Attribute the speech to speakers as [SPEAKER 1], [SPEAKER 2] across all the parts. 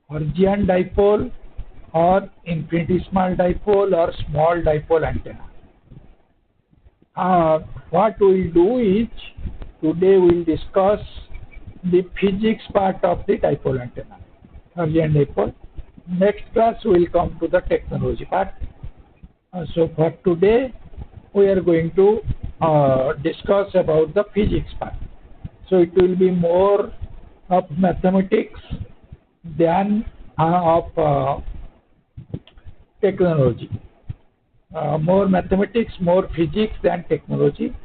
[SPEAKER 1] Hertzian dipole or infinitesimal dipole or small dipole antenna. What we'll do is, today we'll discuss the physics part of the dipole antenna, Hertzian dipole. Next class we'll come to the technology part. So for today we are going to discuss about the physics part. So it will be more of mathematics than of technology. More mathematics, more physics than technology.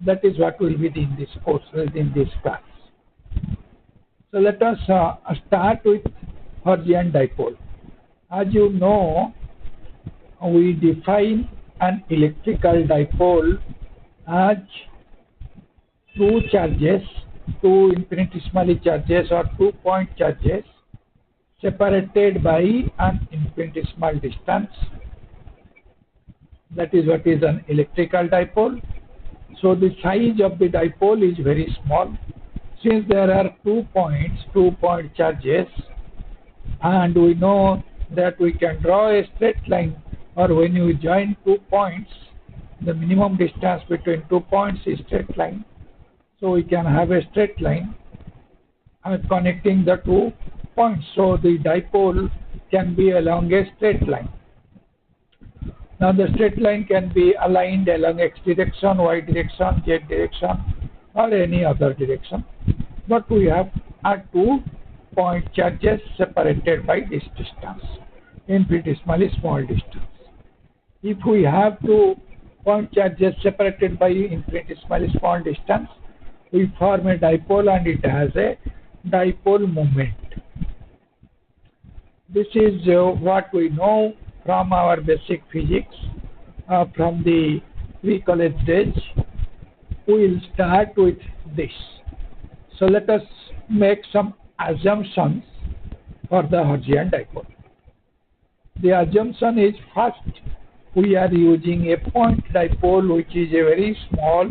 [SPEAKER 1] That is what will be in this course, in this class. So let us start with Hertzian dipole. As you know, we define an electrical dipole as two charges, two infinitesimally charges or 2-point charges separated by an infinitesimal distance. That is what is an electrical dipole. So the size of the dipole is very small. Since there are 2 points, 2-point charges, and we know that we can draw a straight line, or when you join 2 points, the minimum distance between 2 points is straight line. So we can have a straight line connecting the 2 points. So the dipole can be along a straight line. Now the straight line can be aligned along x direction, y direction, z direction, or any other direction. But we have 2-point charges separated by this distance, infinitesimally small distance. If we have 2-point charges separated by infinitesimally small distance, we form a dipole and it has a dipole moment. This is what we know from our basic physics, from the pre-college days. We will start with this. So let us make some assumptions for the Hertzian dipole. The assumption is, first we are using a point dipole which is a very small,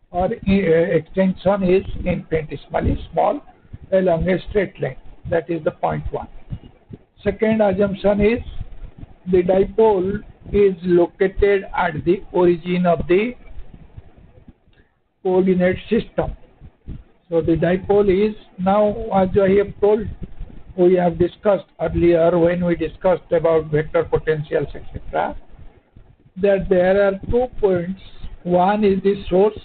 [SPEAKER 1] or extension is infinitesimally small along a straight line. That is the point 1. Second assumption is the dipole is located at the origin of the coordinate system. So the dipole is, now as I have told, we have discussed earlier when we discussed about vector potentials, etc., that there are 2 points. One is the source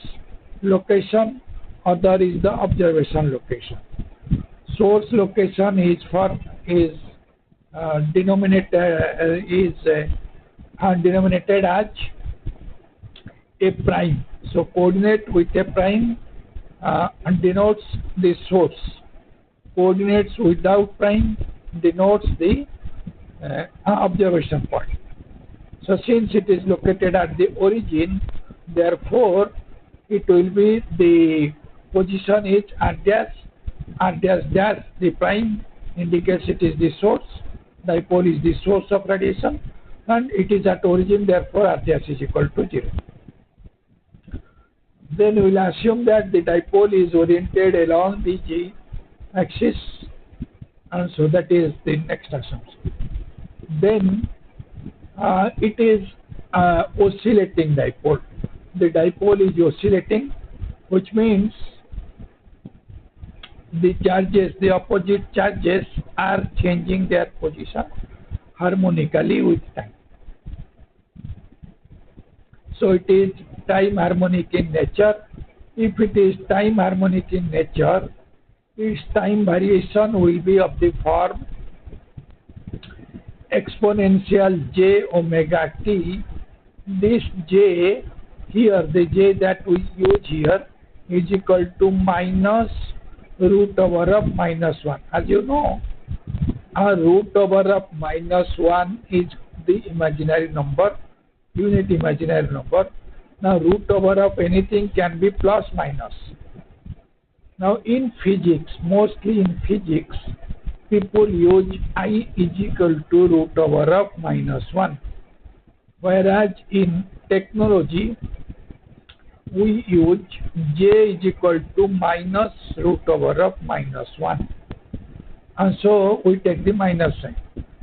[SPEAKER 1] location, other is the observation location. Source location is denominated as a prime. So coordinate with a prime denotes the source. Coordinates without prime denotes the observation point. So since it is located at the origin, therefore it will be, the position is r dash dash, the prime indicates it is the source. Dipole is the source of radiation and it is at origin, therefore r dash is equal to 0. Then we will assume that the dipole is oriented along the z axis, and so that is the next assumption. Then it is oscillating dipole. The dipole is oscillating, which means the charges, the opposite charges, are changing their position harmonically with time. So it is time harmonic in nature. If it is time harmonic in nature, its time variation will be of the form exponential j omega t. This j here, the j that we use here, is equal to minus root over of minus 1. As you know, a root over of minus 1 is the imaginary number, unit imaginary number. Now root over of anything can be plus minus. Now in physics, mostly in physics, people use I is equal to root over of minus 1. Whereas in technology, we use j is equal to minus root over of minus 1. And so we take the minus sign.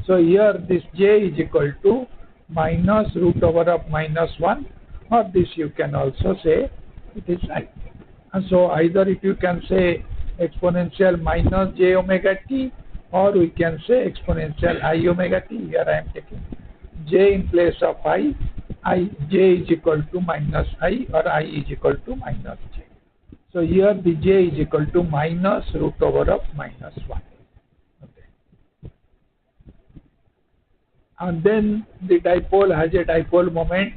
[SPEAKER 1] So here this j is equal to minus root over of minus 1, or this you can also say it is I. And so either if you can say exponential minus j omega t, or we can say exponential I omega t. Here I am taking j in place of I j is equal to minus I, or I is equal to minus j. So here the j is equal to minus root over of minus 1. Okay. And then the dipole has a dipole moment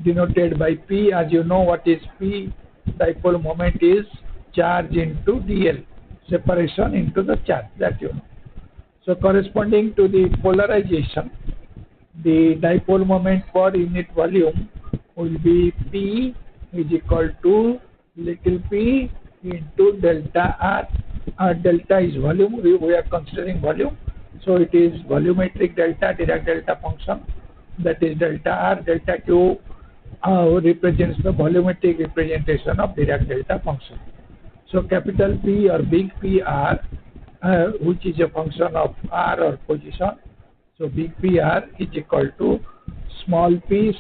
[SPEAKER 1] denoted by P. As you know what is P, dipole moment is charge into dl, separation into the charge, that you know. So corresponding to the polarization, the dipole moment per unit volume will be P is equal to little p into delta r. Delta is volume, we are considering volume, so it is volumetric delta, Dirac delta function, that is delta r. Delta q represents the volumetric representation of Dirac delta function. So capital P or big P r, which is a function of r or position, so big P r is equal to small p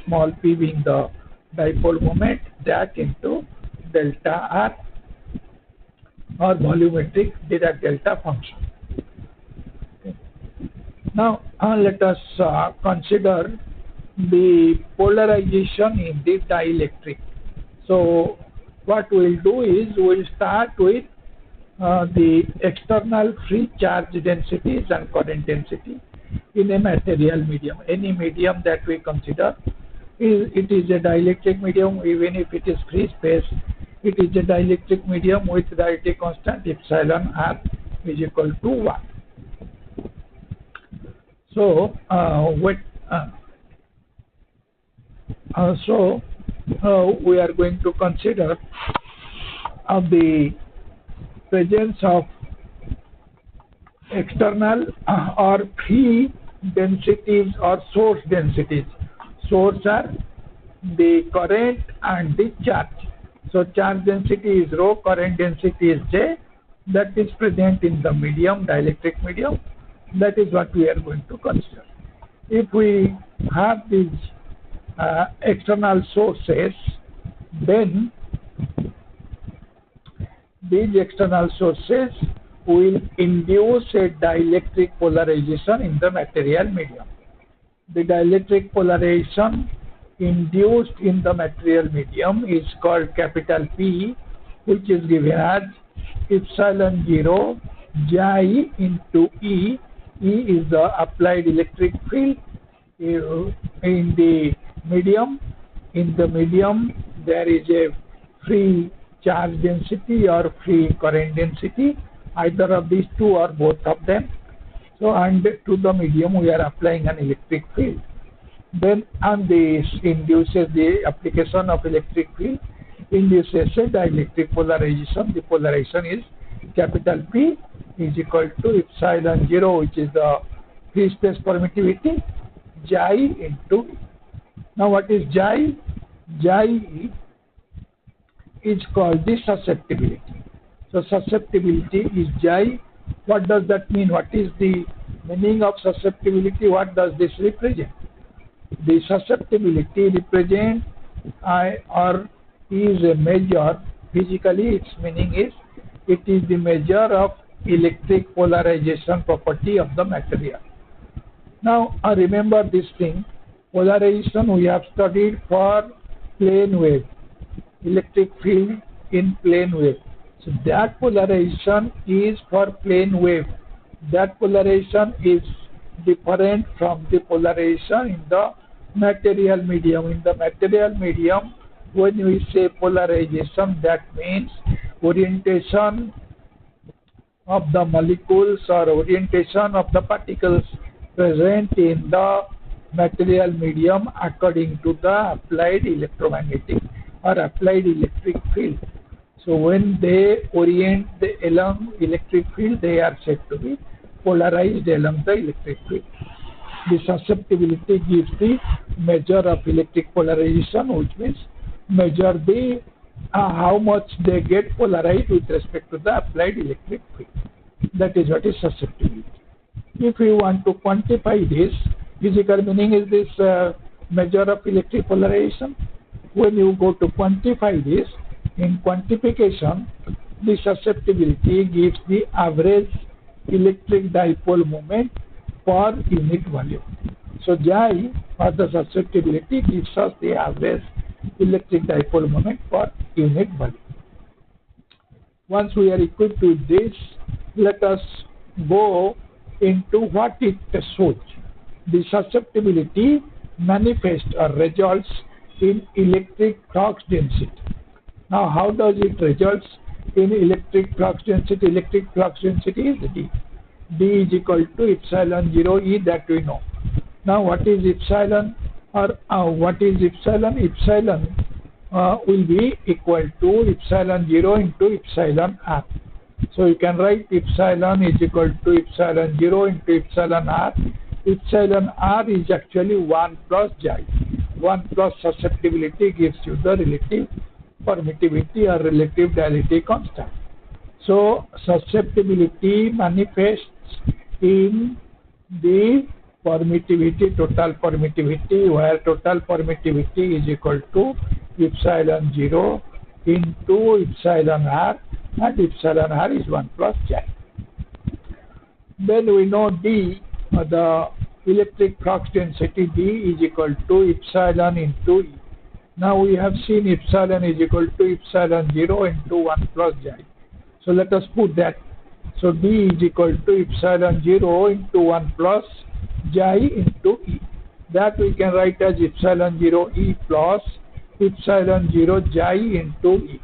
[SPEAKER 1] being the dipole moment, that into delta r or volumetric Dirac delta function. Okay. Now let us consider the polarization in the dielectric. So what we will do is we will start with the external free charge densities and current density in a material medium. Any medium that we consider, it is a dielectric medium, even if it is free space, it is a dielectric medium with dielectric constant epsilon r is equal to 1. So we are going to consider the presence of external or free densities or source densities. Source are the current and the charge. So charge density is rho, current density is J, that is present in the medium, dielectric medium. That is what we are going to consider. If we have these external sources, then these external sources will induce a dielectric polarization in the material medium. The dielectric polarization induced in the material medium is called capital P, which is given as epsilon 0 Ji into E. E is the applied electric field in the medium. In the medium there is a free charge density or free current density, either of these two or both of them. So and to the medium we are applying an electric field. Then and this induces the application of electric field, induces a dielectric polarization. The polarization is capital P is equal to epsilon 0, which is the free space permittivity, Ji into E. Now what is Ji? Ji is called the susceptibility. So susceptibility is Ji. What does that mean? What is the meaning of susceptibility? What does this represent? The susceptibility represents or is a measure, physically its meaning is, it is the measure of electric polarization property of the material. Now remember this thing, polarization we have studied for plane wave, electric field in plane wave. So that polarization is for plane wave. That polarization is different from the polarization in the material medium. In the material medium, when we say polarization, that means orientation of the molecules or orientation of the particles present in the material medium according to the applied electromagnetic or applied electric field. So when they orient along electric field, they are said to be polarized along the electric field. The susceptibility gives the measure of electric polarization, which means measure the how much they get polarized with respect to the applied electric field. That is what is susceptibility. If we want to quantify this, physical meaning is this measure of electric polarization. When you go to quantify this, in quantification, the susceptibility gives the average electric dipole moment per unit volume. So Xi for the susceptibility gives us the average electric dipole moment per unit volume. Once we are equipped with this, let us go into what it shows. The susceptibility manifests or results in electric flux density. Now, how does it results in electric flux density? Electric flux density is D. D is equal to epsilon 0 E, that we know. Now, what is epsilon? Or what is epsilon? Epsilon will be equal to epsilon 0 into epsilon R. So you can write epsilon is equal to epsilon 0 into epsilon R. Epsilon R is actually 1 plus Xi. 1 plus susceptibility gives you the relative permittivity or relative dielectric constant. So susceptibility manifests in the permittivity, total permittivity, where total permittivity is equal to epsilon 0 into epsilon R, and epsilon R is 1 plus Xi. Then we know D, the electric flux density D is equal to epsilon into E. Now we have seen epsilon is equal to epsilon 0 into 1 plus Xi. So let us put that. So D is equal to epsilon 0 into 1 plus Xi into E. That we can write as epsilon 0 E plus epsilon 0 Xi into E.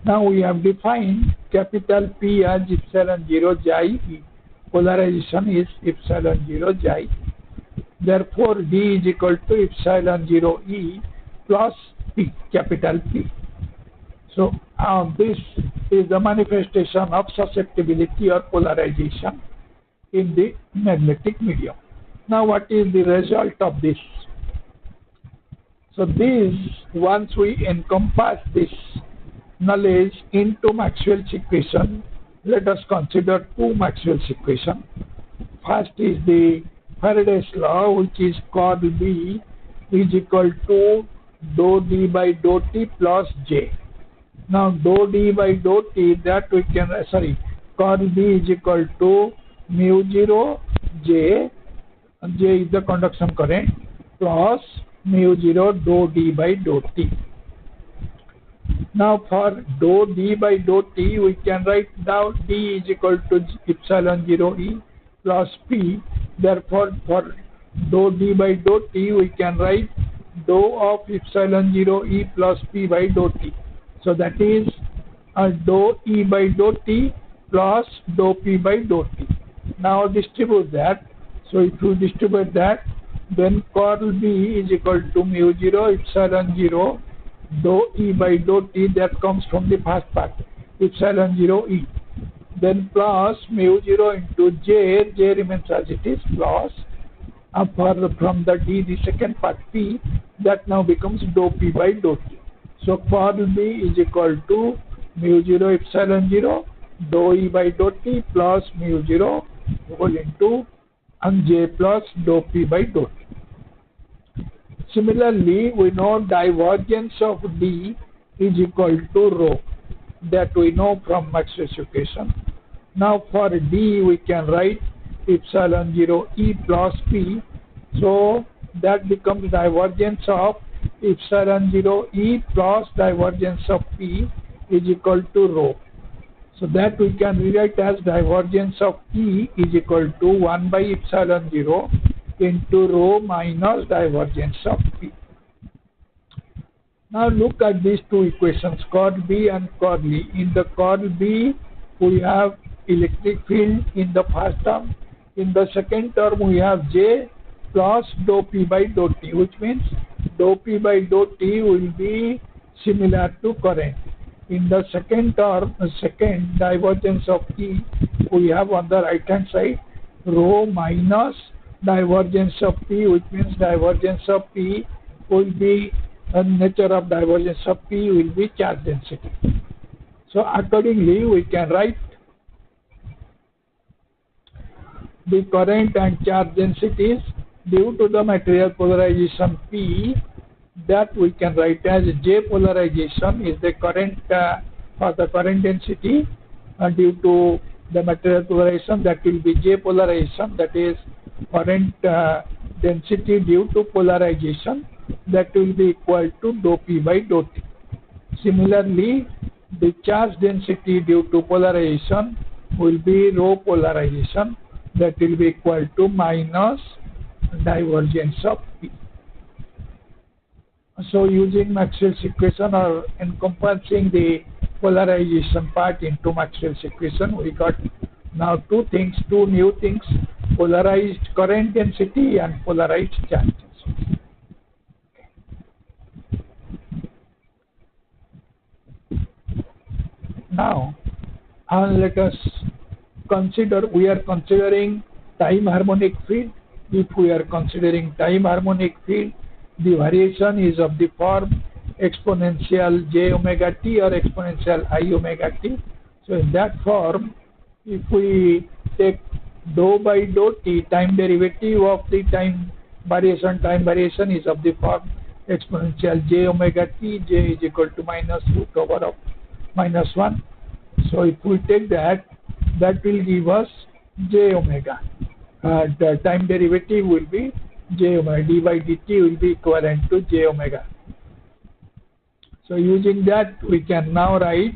[SPEAKER 1] Now we have defined capital P as epsilon 0 Xi E. Polarization is epsilon 0 Xi. Therefore, D is equal to epsilon 0 E plus P, capital P. So this is the manifestation of susceptibility or polarization in the magnetic medium. Now what is the result of this? So this, once we encompass this knowledge into Maxwell's equation, let us consider two Maxwell's equations. First is the Faraday's law, which is curl B is equal to dou D by dou T plus J. Now dou D by dou T, that we can, curl B is equal to mu 0 J, J is the conduction current, plus mu 0 dou D by dou T. Now for dou D by dou T, we can write down D is equal to epsilon 0 E plus P. Therefore, for dou D by dou T, we can write dou of epsilon 0 E plus P by dou T. So that is dou E by dou T plus dou P by dou T. Now distribute that. So if you distribute that, then curl B is equal to mu 0 epsilon 0 dou E by dou T, that comes from the first part, epsilon 0 E. Then plus mu 0 into J, J remains as it is, plus from the D, the second part P, that now becomes dou P by dou T. So curl B is equal to mu 0 epsilon 0 dou E by dou T plus mu 0 whole into J plus dou P by dou T. Similarly, we know divergence of D is equal to rho, that we know from Maxwell's equation. Now for D, we can write epsilon 0 E plus P. So that becomes divergence of epsilon 0 E plus divergence of P is equal to rho. So that we can rewrite as divergence of E is equal to 1 by epsilon 0 into rho minus divergence of P. Now look at these two equations, curl B and curl E. In the curl B, we have electric field in the first term. In the second term, we have J plus dou P by dou T, which means dou P by dou T will be similar to current. In the second term, second divergence of E, we have on the right hand side rho minus divergence of P, which means divergence of P will be nature of divergence of P will be charge density. So accordingly, we can write the current and charge densities due to the material polarization P, that we can write as J polarization is the current for the current density due to the material polarization, that will be J polarization, that is current density due to polarization, that will be equal to dou P by dou T. Similarly, the charge density due to polarization will be rho polarization, that will be equal to minus divergence of P. So using Maxwell's equation or encompassing the polarization part into Maxwell's equation, we got now two new things, polarized current density and polarized charge density. Now, let us consider, we are considering time harmonic field. If we are considering time harmonic field, the variation is of the form exponential j omega t or exponential I omega t. So in that form, if we take dou by dou t, time derivative of the time variation is of the form exponential j omega t, j is equal to minus root over of minus 1. So if we take that, that will give us j omega. The time derivative will be j omega, d by dt will be equivalent to j omega. So using that, we can now write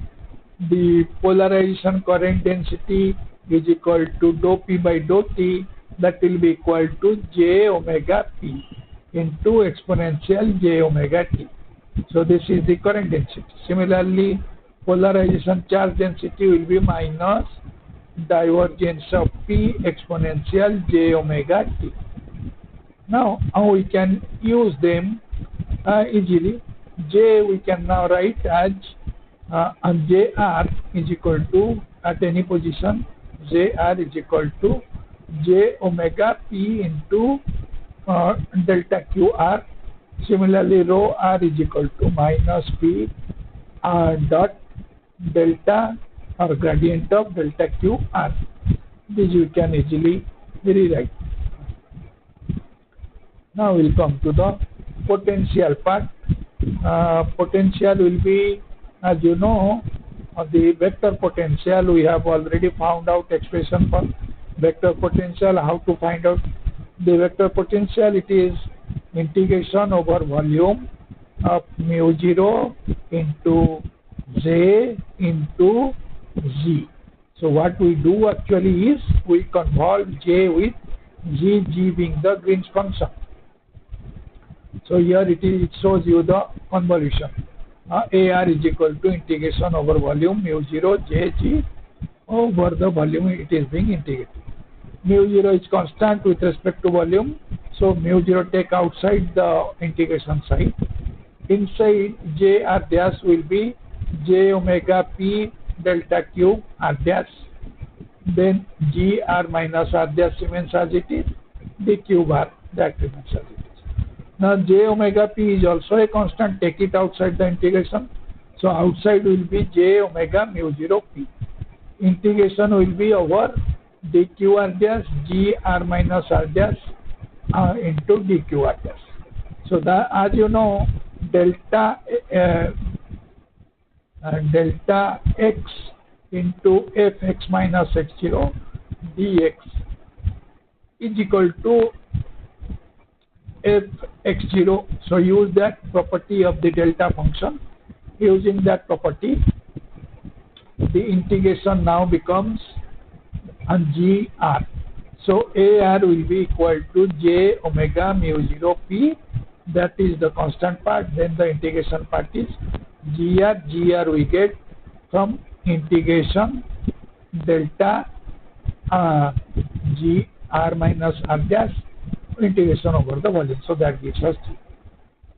[SPEAKER 1] the polarization current density is equal to dou P by dou T, that will be equal to j omega P into exponential j omega T. So this is the current density. Similarly, polarization charge density will be minus divergence of P exponential j omega T. Now, how we can use them easily? J we can now write as Jr is equal to, at any position, Jr is equal to j omega P into delta QR. Similarly, rho r is equal to minus P dot delta or gradient of delta QR. This you can easily rewrite. Now we'll come to the potential part. Potential will be, as you know, the vector potential. We have already found out expression for vector potential. How to find out the vector potential? It is integration over volume of mu0 into J into G. So what we do actually is we convolve J with G, G being the Green's function. So here it shows you the convolution. AR is equal to integration over volume mu0 Jg over the volume it is being integrated. Mu0 is constant with respect to volume, so mu0 take outside the integration side. Inside Jr dash will be j omega P delta cube R dash, then Gr minus R dash remains as it is, d cube R that remains as it is. Now j omega P is also a constant, take it outside the integration. So outside will be j omega mu0 P. Integration will be over dqr dash Gr minus R dash into dqr dash. So that, as you know, delta x into fx minus x0 dx is equal to fx0. So use that property of the delta function. Using that property, the integration now becomes Gr. So AR will be equal to j omega mu0 P, that is the constant part. Then the integration part is Gr we get from integration delta Gr minus R dash integration over the volume. So that gives us G.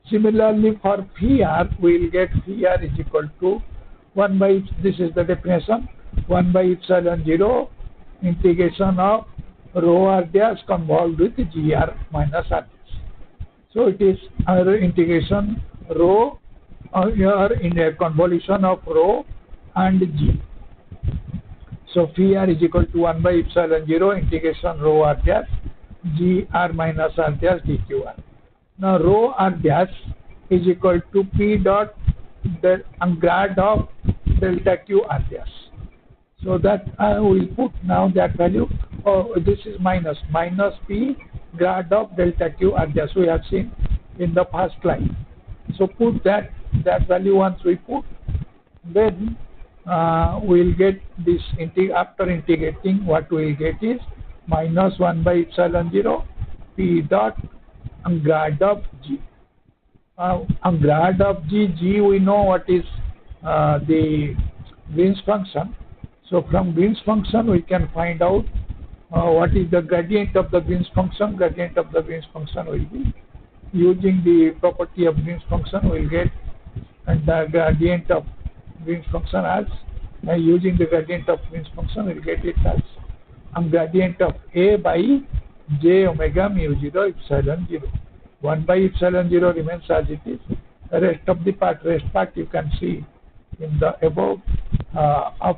[SPEAKER 1] Similarly, for phi r, we will get phi r is equal to 1 by, this is the definition, 1 by epsilon 0 integration of rho r dash convolved with Gr minus R dash. So it is our integration rho, here in a convolution of rho and G. So phi r is equal to 1 by epsilon 0 integration rho r dash g r minus r dash dq r. Now rho r dash is equal to p dot grad of delta q r dash. So that I will put now that value. Oh, this is minus p grad of delta q r dash we have seen in the first line. So put that value once we put, then we'll get this after integrating. What we'll get is minus 1 by epsilon 0 p dot grad of g. Grad of g we know what is the Green's function. So from Green's function we can find out what is the gradient of the Green's function. Gradient of the Green's function will be, using the property of Green's function we'll get, and the gradient of Green's function as using the gradient of Green's function we'll get it as gradient of a by j omega mu 0 epsilon 0. 1 by epsilon 0 remains as it is. The rest part you can see in the above.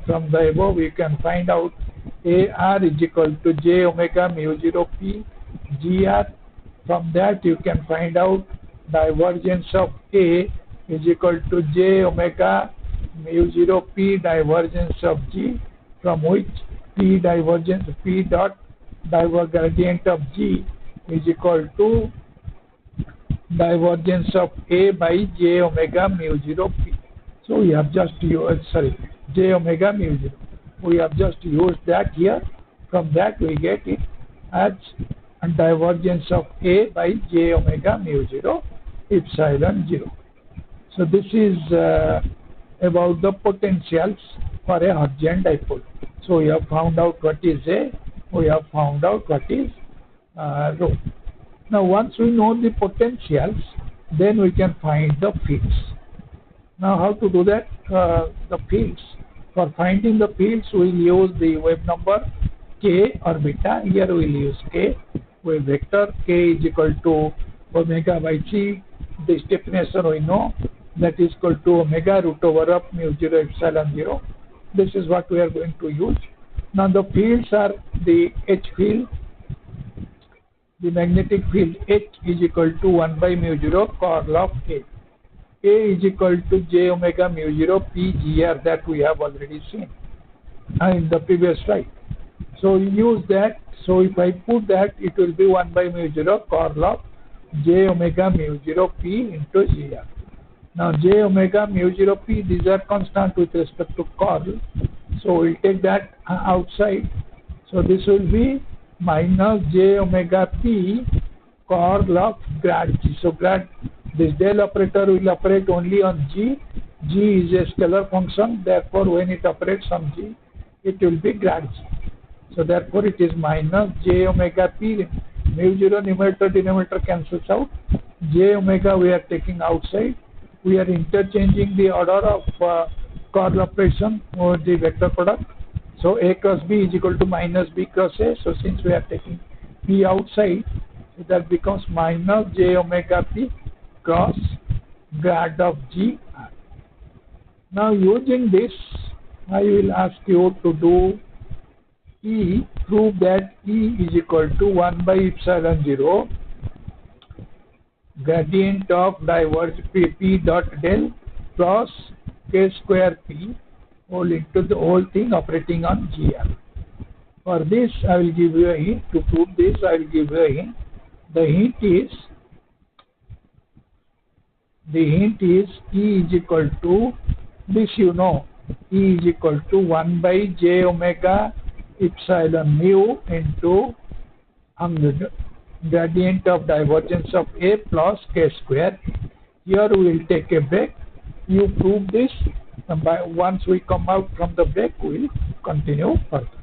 [SPEAKER 1] From the above we can find out AR is equal to j omega mu 0 p gr. From that you can find out divergence of A is equal to j omega mu 0 p divergence of g, from which p dot gradient of g is equal to divergence of A by j omega mu 0 p. So we have just used, j omega mu 0. We have just used that here. From that we get it as divergence of A by j omega mu 0 epsilon 0. So this is about the potentials for a Hertzian dipole. So we have found out what is A, we have found out what is rho. Now once we know the potentials, then we can find the fields. Now how to do that? The fields. For finding the fields we will use the wave number k or beta. Here we will use k. Wave vector k is equal to omega by c. This definition we know, that is equal to omega root over of mu 0 epsilon 0. This is what we are going to use. Now the fields are the H field. The magnetic field H is equal to 1 by mu 0 curl of A. A is equal to j omega mu 0 p gr, that we have already seen in the previous slide. So we use that. So if I put that, it will be 1 by mu 0 curl of j omega mu 0 p into gr. Now j omega mu 0 p, these are constant with respect to curl. So we'll take that outside. So this will be minus j omega p curl of grad g. So grad, this del operator will operate only on g. G is a scalar function, therefore when it operates on g, it will be grad g. So therefore it is minus j omega p, mu 0 numerator denominator cancels out, j omega we are taking outside. We are interchanging the order of curl operation or the vector product. So A cross B is equal to minus B cross A. So since we are taking P outside, so that becomes minus j omega p cross grad of g r. Now using this, I will ask you to do E. Prove that E is equal to 1 by epsilon 0 gradient of diverge p dot del plus k square p whole into the whole thing operating on gr. For this I will give you a hint. To prove this I will give you a hint. The hint is E is equal to, this you know, E is equal to 1 by j omega epsilon mu into gradient of divergence of A plus k square. Here we will take a break. You prove this, and once we come out from the break we will continue further.